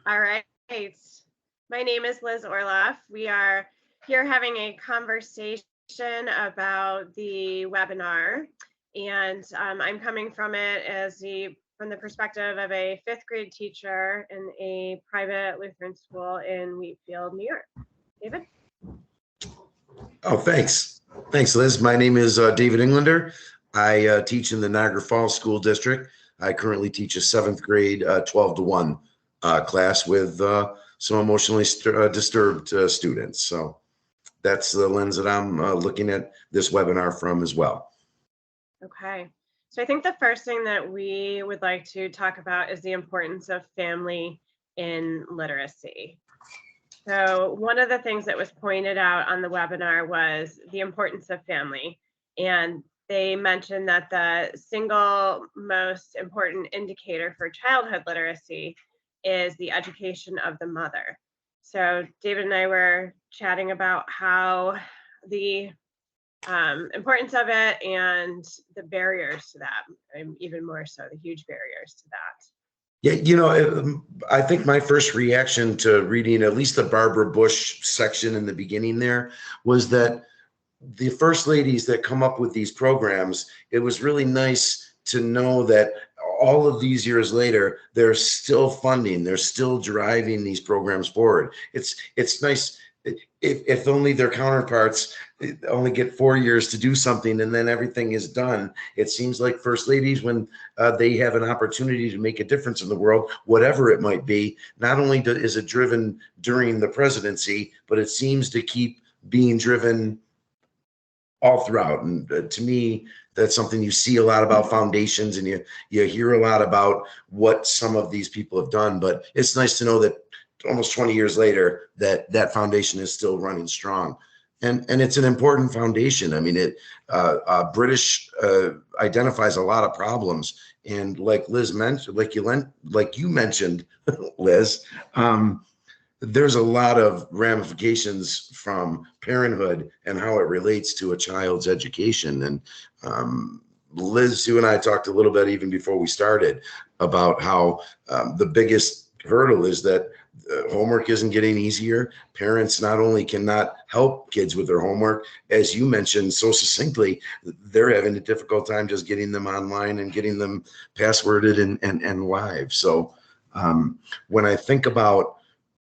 All right. My name is Liz Orloff. We are here having a conversation about the webinar, and I'm coming from it from the perspective of a fifth grade teacher in a private Lutheran school in Wheatfield, New York. David? Oh, thanks. Thanks, Liz. My name is David Englander. I teach in the Niagara Falls School District. I currently teach a seventh grade 12 to 1 class with some emotionally disturbed students. So that's the lens that I'm looking at this webinar from as well. Okay. So I think the first thing that we would like to talk about is the importance of family in literacy. So one of the things that was pointed out on the webinar was the importance of family. And they mentioned that the single most important indicator for childhood literacy is the education of the mother. So David and I were chatting about how the importance of it and the barriers to that, and even more so, the huge barriers to that. Yeah, I think my first reaction to reading at least the Barbara Bush section in the beginning there was that the first ladies that come up with these programs, it was really nice to know that all of these years later, they're still funding, they're still driving these programs forward. It's nice if only their counterparts only get 4 years to do something and then everything is done. It seems like first ladies, when they have an opportunity to make a difference in the world, whatever it might be, not only is it driven during the presidency, but it seems to keep being driven all throughout. And to me, that's something you see a lot about foundations, and you hear a lot about what some of these people have done. But it's nice to know that almost 20 years later, that foundation is still running strong. And it's an important foundation. I mean, British identifies a lot of problems, and like Liz mentioned, like you mentioned, Liz, there's a lot of ramifications from parenthood and how it relates to a child's education. And Liz, you and I talked a little bit even before we started about how the biggest hurdle is that homework isn't getting easier. Parents not only cannot help kids with their homework, as you mentioned so succinctly, they're having a difficult time just getting them online and getting them passworded and live. So when I think about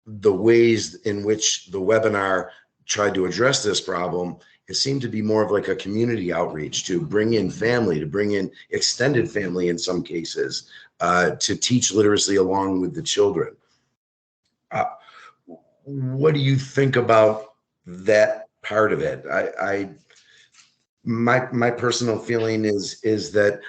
the ways in which the webinar tried to address this problem, it seemed to be more of like a community outreach to bring in family, to bring in extended family in some cases, to teach literacy along with the children. What do you think about that part of it? My personal feeling is that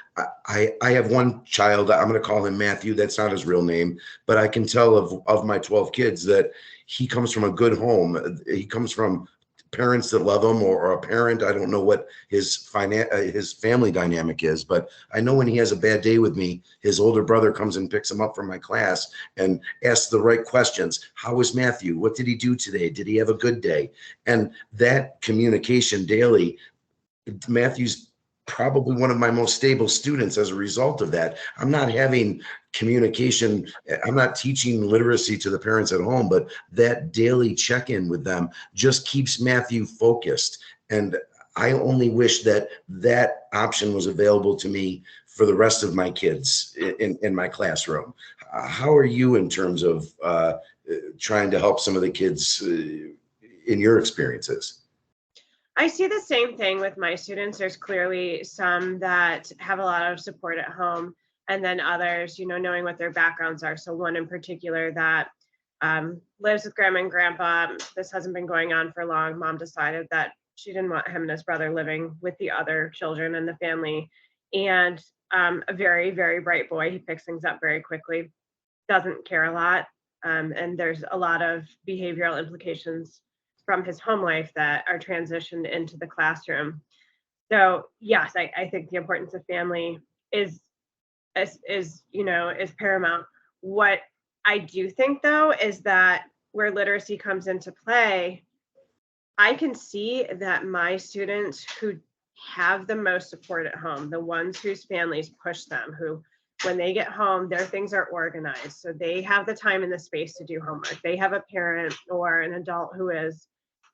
I have one child. I'm going to call him Matthew. That's not his real name, but I can tell of my 12 kids that he comes from a good home. He comes from parents that love him, or a parent. I don't know what his family dynamic is, but I know when he has a bad day with me, his older brother comes and picks him up from my class and asks the right questions. How was Matthew? What did he do today? Did he have a good day? And that communication daily, Matthew's probably one of my most stable students as a result of that. I'm not having communication. I'm not teaching literacy to the parents at home, but that daily check-in with them just keeps Matthew focused. And I only wish that that option was available to me for the rest of my kids in my classroom. How are you in terms of trying to help some of the kids in your experiences? I see the same thing with my students. There's clearly some that have a lot of support at home, and then others, knowing what their backgrounds are. So one in particular that lives with grandma and grandpa. This hasn't been going on for long. Mom decided that she didn't want him and his brother living with the other children in the family. And a very, very bright boy. He picks things up very quickly, doesn't care a lot. And there's a lot of behavioral implications from his home life that are transitioned into the classroom. So yes, I think the importance of family is paramount. What I do think though is that where literacy comes into play, I can see that my students who have the most support at home, the ones whose families push them, who when they get home, their things are organized. So they have the time and the space to do homework. They have a parent or an adult who is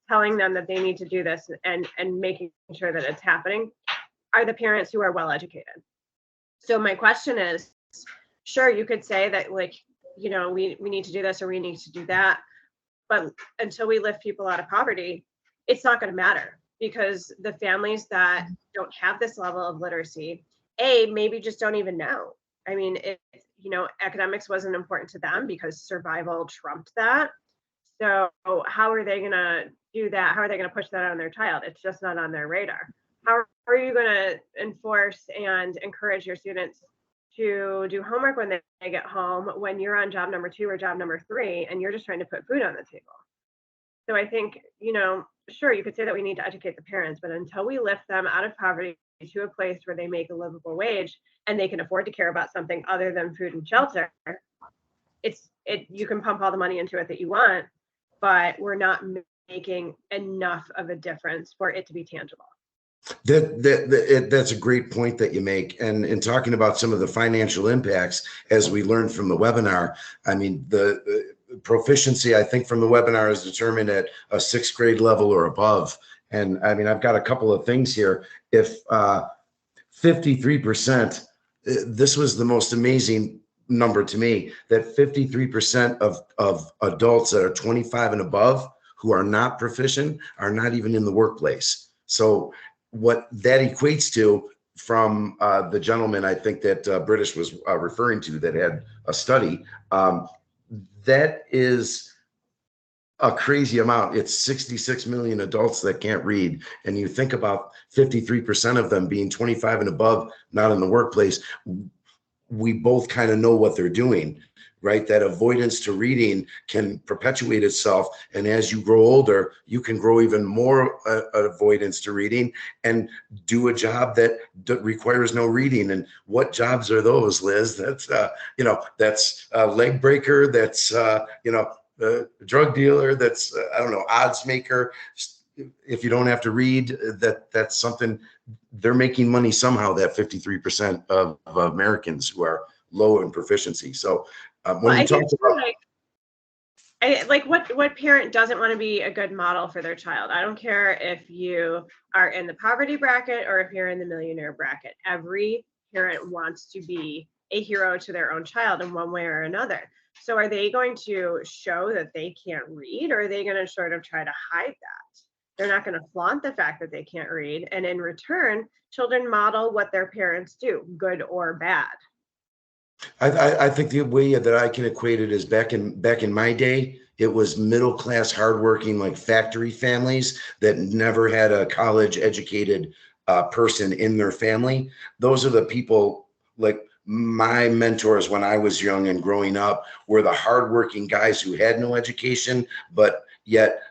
telling them that they need to do this and making sure that it's happening, are the parents who are well educated. So my question is, sure, you could say that, like, you know, we need to do this or we need to do that. But until we lift people out of poverty, it's not going to matter, because the families that don't have this level of literacy, maybe just don't even know. I mean, you know, academics wasn't important to them because survival trumped that. So how are they going to do that? How are they going to push that on their child? It's just not on their radar. How are you going to enforce and encourage your students to do homework when they get home, when you're on job number 2 or job number 3 and you're just trying to put food on the table? So I think, you know, sure, you could say that we need to educate the parents, but until we lift them out of poverty to a place where they make a livable wage and they can afford to care about something other than food and shelter, you can pump all the money into it that you want, but we're not making enough of a difference for it to be tangible. That's a great point that you make. And in talking about some of the financial impacts, as we learned from the webinar, I mean, the proficiency, I think, from the webinar is determined at a 6th grade level or above. And I mean, I've got a couple of things here. If 53%, this was the most amazing number to me, that 53% of adults that are 25 and above who are not proficient are not even in the workplace. So what that equates to, from the gentleman, I think that British was referring to, that had a study, that is a crazy amount. It's 66 million adults that can't read. And you think about 53% of them being 25 and above, not in the workplace. We both kind of know what they're doing, right? That avoidance to reading can perpetuate itself. And as you grow older, you can grow even more avoidance to reading and do a job that requires no reading. And what jobs are those, Liz? That's, you know, that's a leg breaker. That's, you know, a drug dealer. That's, I don't know, odds maker. If you don't have to read, that's something. They're making money somehow, that 53% of Americans who are low in proficiency. So when we talk about, like what parent doesn't want to be a good model for their child? I don't care if you are in the poverty bracket or if you're in the millionaire bracket. Every parent wants to be a hero to their own child in one way or another. So are they going to show that they can't read, or are they going to sort of try to hide that? They're not going to flaunt the fact that they can't read. And in return, children model what their parents do, good or bad. I think the way that I can equate it is back in my day, it was middle class, hardworking, like factory families that never had a college educated person in their family. Those are the people, like my mentors when I was young and growing up, were the hardworking guys who had no education, but yet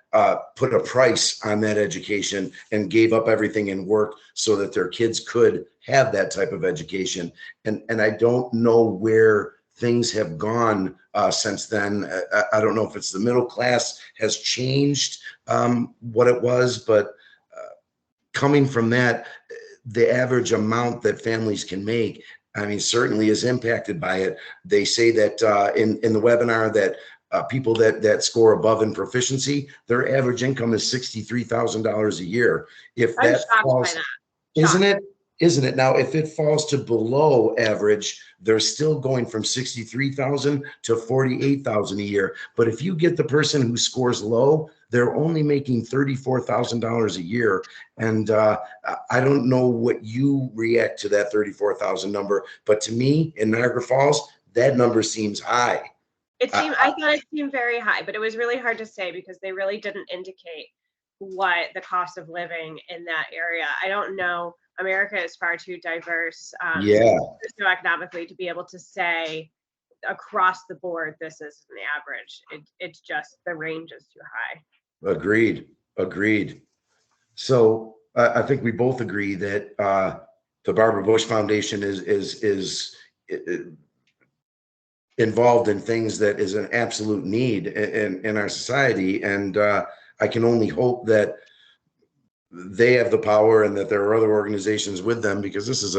put a price on that education and gave up everything and work so that their kids could have that type of education. And I don't know where things have gone since then. I don't know if it's the middle class has changed what it was, but coming from that, the average amount that families can make, I mean, certainly is impacted by it. They say that in the webinar that people that score above in proficiency, their average income is $63,000 a year. If that falls, isn't it? Isn't it? Now, if it falls to below average, they're still going from 63,000 to 48,000 a year. But if you get the person who scores low, they're only making $34,000 a year. And I don't know what you react to that 34,000 number, but to me in Niagara Falls, that number seems high. I thought it seemed very high, but it was really hard to say because they really didn't indicate what the cost of living in that area. I don't know. America is far too diverse socioeconomically to be able to say across the board this is an average. It's just the range is too high. Agreed. So I think we both agree that the Barbara Bush Foundation is involved in things that is an absolute need in our society. And I can only hope that they have the power and that there are other organizations with them, because this is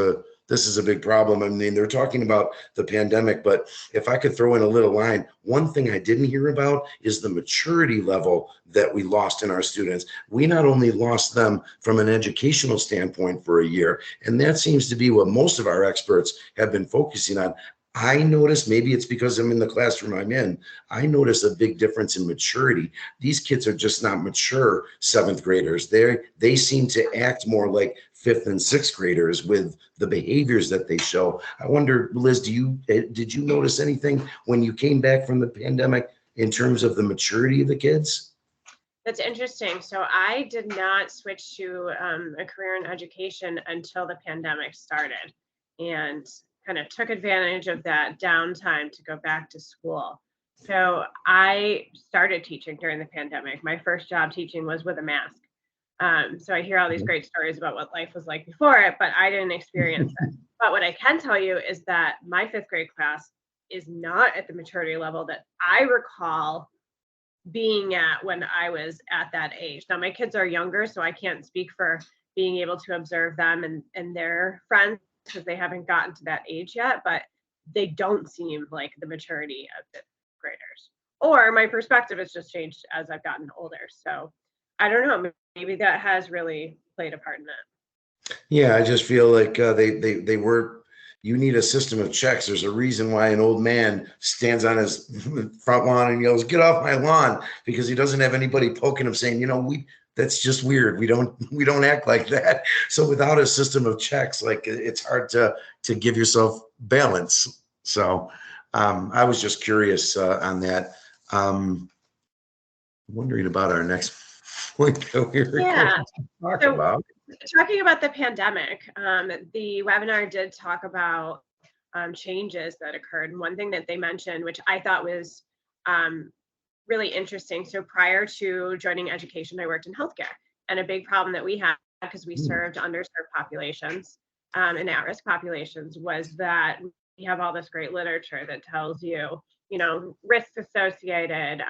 this is a big problem. I mean, they're talking about the pandemic, but if I could throw in a little line, one thing I didn't hear about is the maturity level that we lost in our students. We not only lost them from an educational standpoint for a year, and that seems to be what most of our experts have been focusing on. I notice, maybe it's because I'm in the classroom I'm in, I notice a big difference in maturity. These kids are just not mature seventh graders. They seem to act more like fifth and sixth graders with the behaviors that they show. I wonder, Liz, did you notice anything when you came back from the pandemic in terms of the maturity of the kids? That's interesting. So I did not switch to a career in education until the pandemic started, and kind of took advantage of that downtime to go back to school. So I started teaching during the pandemic. My first job teaching was with a mask. So I hear all these great stories about what life was like before it, but I didn't experience it. But what I can tell you is that my fifth grade class is not at the maturity level that I recall being at when I was at that age. Now my kids are younger, so I can't speak for being able to observe them and their friends because they haven't gotten to that age yet, but they don't seem like the maturity of fifth graders. Or my perspective has just changed as I've gotten older. So I don't know, maybe that has really played a part in it. Yeah, I just feel like they were. You need a system of checks. There's a reason why an old man stands on his front lawn and yells, "Get off my lawn!" because he doesn't have anybody poking him, saying, we. That's just weird. We don't act like that. So without a system of checks, like it's hard to give yourself balance. So I was just curious on that. Wondering about our next point that we were going Yeah. to talk So about. talking about the pandemic, the webinar did talk about changes that occurred. And one thing that they mentioned, which I thought was really interesting. So prior to joining education, I worked in healthcare. And a big problem that we had, because we served underserved populations and at-risk populations, was that we have all this great literature that tells you, risks associated,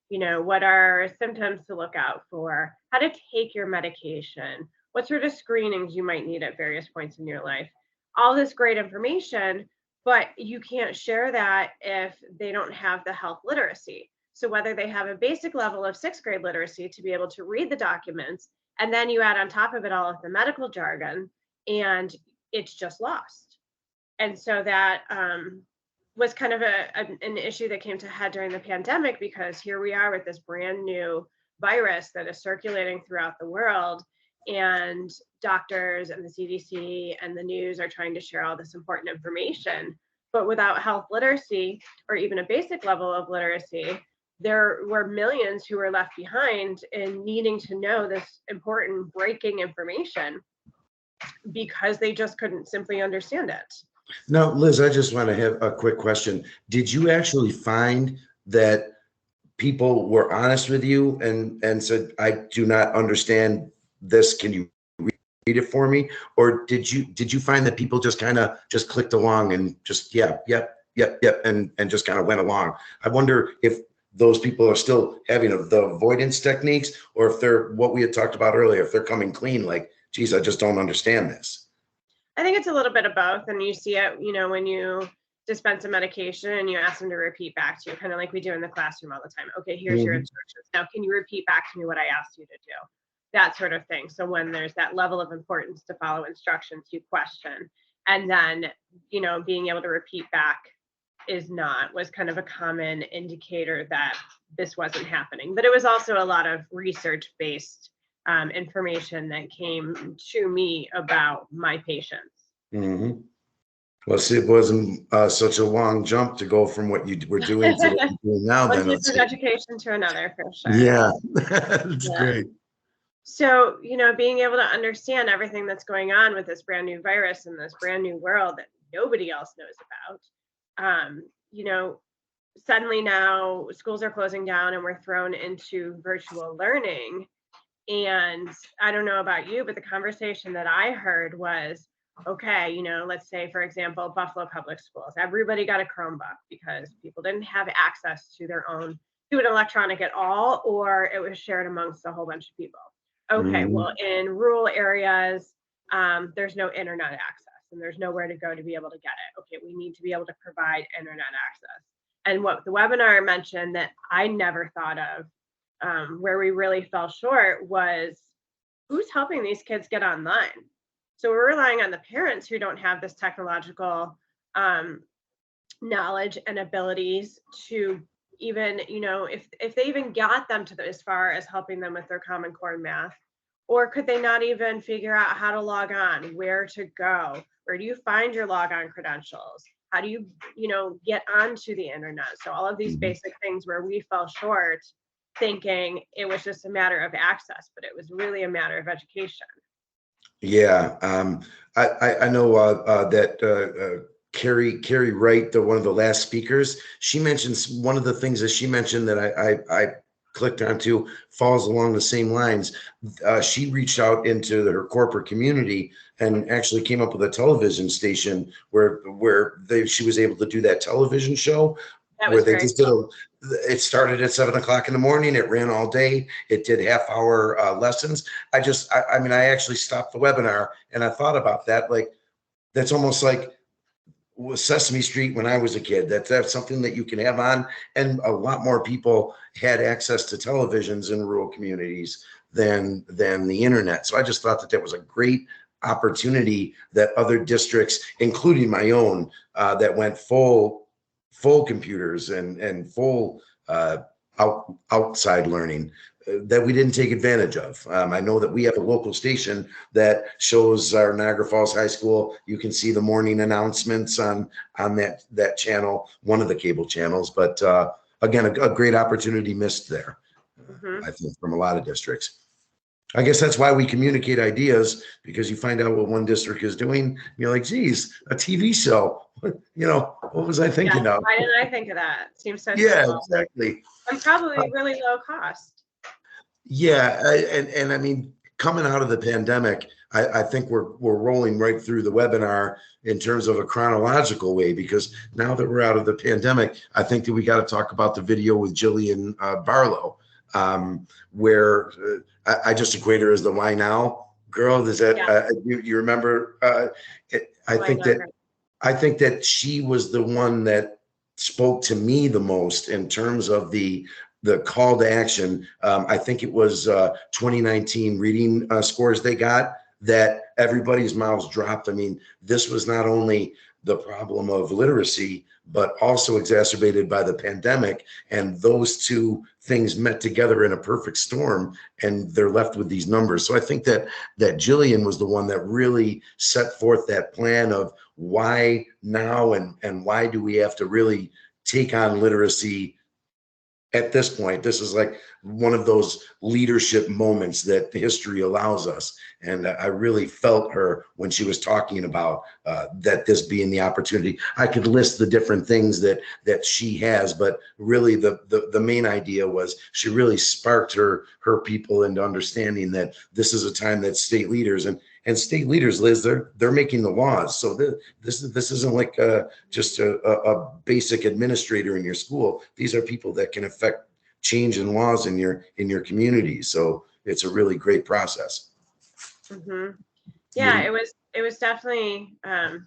what are symptoms to look out for, how to take your medication, what sort of screenings you might need at various points in your life. All this great information, but you can't share that if they don't have the health literacy. So whether they have a basic level of sixth grade literacy to be able to read the documents, and then you add on top of it all of the medical jargon, and it's just lost. And so that was kind of an issue that came to head during the pandemic, because here we are with this brand new virus that is circulating throughout the world, and doctors and the CDC and the news are trying to share all this important information. But without health literacy, or even a basic level of literacy, there were millions who were left behind in needing to know this important breaking information because they just couldn't simply understand it. Now, Liz, I just want to have a quick question. Did you actually find that people were honest with you and said, "I do not understand this. Can you read it for me?" Or did you find that people just kind of just clicked along and just, yeah, yep, yep, yep, and just kind of went along? I wonder if those people are still having the avoidance techniques, or if they're what we had talked about earlier, if they're coming clean, like, geez, I just don't understand this. I think it's a little bit of both. And you see it, when you dispense a medication and you ask them to repeat back to you, kind of like we do in the classroom all the time. Okay, here's your instructions. Now, can you repeat back to me what I asked you to do? That sort of thing. So when there's that level of importance to follow instructions, you question. And then, being able to repeat back was kind of a common indicator that this wasn't happening. But it was also a lot of research-based information that came to me about my patients. Mm-hmm. Well, see, it wasn't such a long jump to go from what you were doing to what you're doing now. One Then piece of education to another, for sure. Yeah, that's Yeah. great. So, being able to understand everything that's going on with this brand new virus in this brand new world that nobody else knows about, suddenly now schools are closing down and we're thrown into virtual learning. And I don't know about you, but the conversation that I heard was, okay, let's say, for example, Buffalo Public Schools, everybody got a Chromebook because people didn't have access to an electronic at all, or it was shared amongst a whole bunch of people. Okay, well, in rural areas, there's no internet access. and there's nowhere to go to be able to get it. Okay, we need to be able to provide internet access. And what the webinar mentioned that I never thought of, where we really fell short, was who's helping these kids get online. So we're relying on the parents who don't have this technological knowledge and abilities to even, if they even got them to as far as helping them with their Common Core math, or could they not even figure out how to log on, where to go, where do you find your logon credentials, how do you, get onto the internet? So all of these basic things where we fell short, thinking it was just a matter of access, but it was really a matter of education. Yeah, I know that Carrie Wright, one of the last speakers, she mentions one of the things that she mentioned that I clicked onto falls along the same lines. She reached out into her corporate community and actually came up with a television station where she was able to do that television show where they just did it started at 7 o'clock in the morning. It ran all day. It did half-hour lessons. I mean, I actually stopped the webinar and I thought about that. Like, that's almost like Sesame Street when I was a kid. That's something that you can have on, and a lot more people had access to televisions in rural communities than the internet. So I just thought that was a great opportunity that other districts, including my own, that went full computers and full outside learning, that we didn't take advantage of. I know that we have a local station that shows our Niagara Falls High School. You can see the morning announcements on that channel, one of the cable channels. But again, a great opportunity missed there, I think, from a lot of districts. I guess that's why we communicate ideas, because you find out what one district is doing. And you're like, geez, a TV show. What was I thinking of? Why didn't I think of that? Seems so Yeah, simple. exactly. And probably really low cost. Yeah, and I mean, coming out of the pandemic, I think we're rolling right through the webinar in terms of a chronological way, because now that we're out of the pandemic, I think that we got to talk about the video with Jillian Barlow, where I just equate her as the "Why Now" girl. Is that you remember? I think that she was the one that spoke to me the most in terms of the call to action. I think it was 2019 reading scores they got that everybody's mouths dropped. I mean, this was not only the problem of literacy, but also exacerbated by the pandemic. And those two things met together in a perfect storm, and they're left with these numbers. So I think that Jillian was the one that really set forth that plan of why now, and why do we have to really take on literacy at this point. This is like one of those leadership moments that history allows us. And I really felt her when she was talking about that, this being the opportunity. I could list the different things that she has, but really the main idea was she really sparked her people into understanding that this is a time that state leaders and state leaders, Liz, they're making the laws. So this isn't like just a basic administrator in your school. These are people that can affect change in laws in your community. So it's a really great process. Yeah, it was definitely. I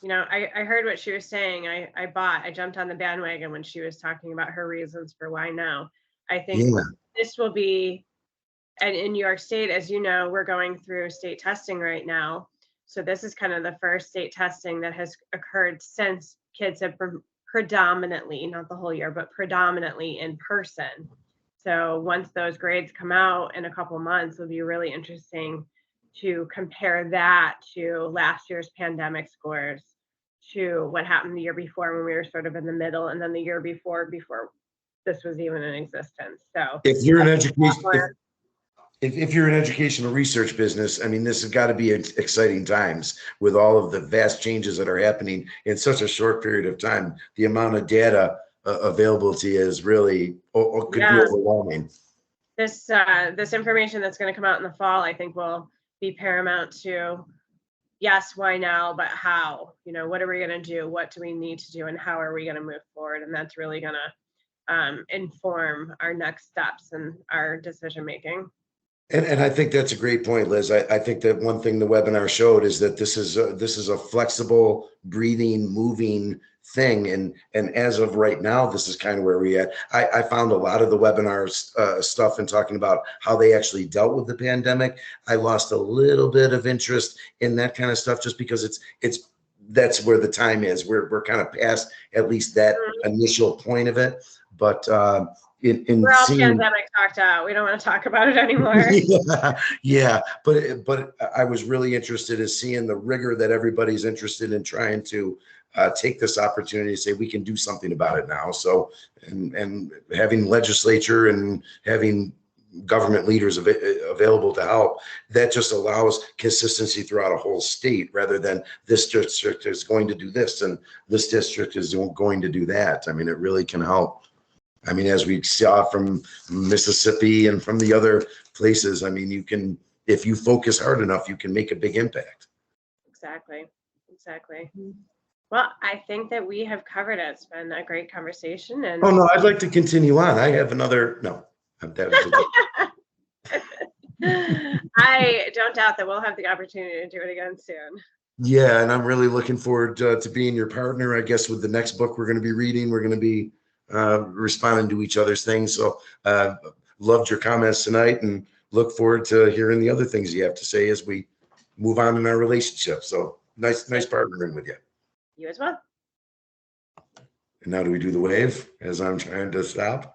heard what she was saying. I jumped on the bandwagon when she was talking about her reasons for why now. I think this will be. And in New York State, as you know, we're going through state testing right now. So this is kind of the first state testing that has occurred since kids have been predominantly, not the whole year, but predominantly in person. So once those grades come out in a couple months, it'll be really interesting to compare that to last year's pandemic scores, to what happened the year before when we were sort of in the middle, and then the year before this was even in existence. So if you're an education, if you're an educational research business, I mean, this has got to be exciting times with all of the vast changes that are happening in such a short period of time. The amount of data availability is really could be overwhelming. This information that's going to come out in the fall, I think, will be paramount to, yes, why now, but how? What are we going to do? What do we need to do? And how are we going to move forward? And that's really going to inform our next steps and our decision making. And I think that's a great point, Liz. I think that one thing the webinar showed is that this is a flexible, breathing, moving thing. And as of right now, this is kind of where we at. I found a lot of the webinars stuff and talking about how they actually dealt with the pandemic. I lost a little bit of interest in that kind of stuff just because it's that's where the time is. We're kind of past at least that Mhm. initial point of it. But in We're all seeing pandemic talked out. We don't want to talk about it anymore. yeah, yeah, but I was really interested in seeing the rigor that everybody's interested in trying to take this opportunity to say we can do something about it now. So, and having legislature and having government leaders available to help, that just allows consistency throughout a whole state rather than this district is going to do this and this district is going to do that. I mean, it really can help. I mean, as we saw from Mississippi and from the other places, I mean, you can, if you focus hard enough, you can make a big impact. Exactly. Exactly. Well, I think that we have covered it. It's been a great conversation, Oh, and no, I'd like to continue on. I have another, no, that was I don't doubt that we'll have the opportunity to do it again soon. yeah, and I'm really looking forward to being your partner. I guess with the next book we're going to be reading, we're going to be responding to each other's things. So loved your comments tonight and look forward to hearing the other things you have to say as we move on in our relationship. So nice partnering with you. You as well. And now do we do the wave as I'm trying to stop?